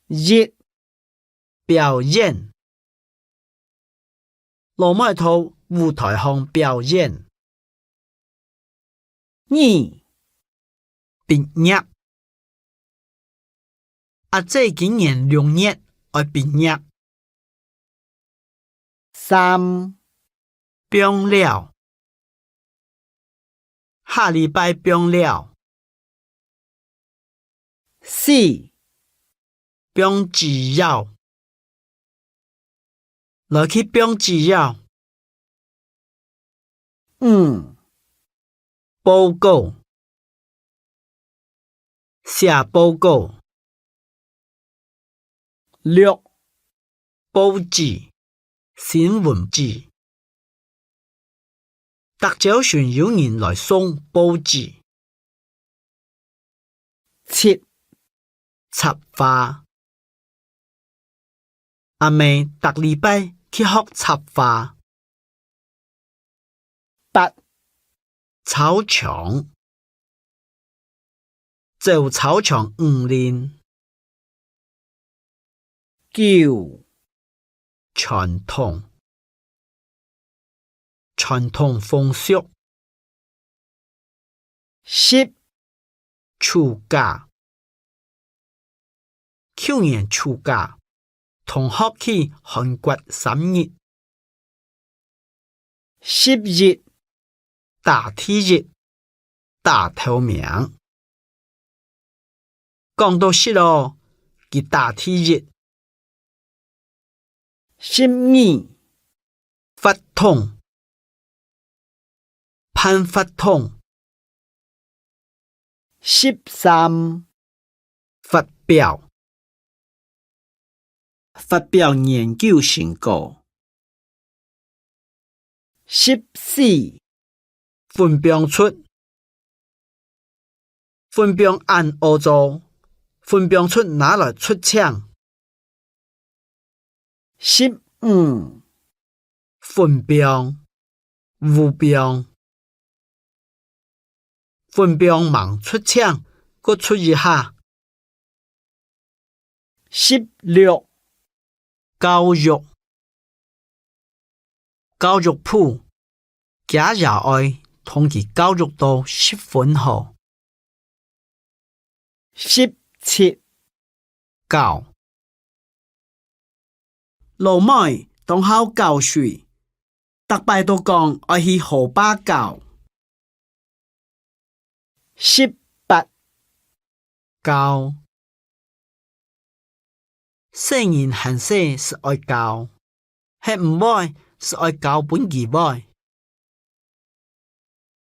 日表演，罗麦头舞台上表演。二毕业，阿姐今年6月要毕业。三毕了，下礼拜毕了。四毕职业，来去毕职业。五报告，写报告。六报纸，新闻纸。逐早上有人来送报纸。七插花，阿妹逐礼拜去学插花。八操场，走操场5年。九传统风俗。十暑假，去年暑假，同学去韩国3日。11大体日，大头名。讲到10咯，佢大体日。12法统，判法统。13发表研究成果。14分辨出按怎做，分辨出哪来出枪。15分辨有标，分辨盲出枪，搁出一下。16教育部假也爱通其教育到10分好。17教老妹当好教水，逐摆都讲爱去河坝教。18教细人汉说是爱教，迄毋歹是爱教本期歹。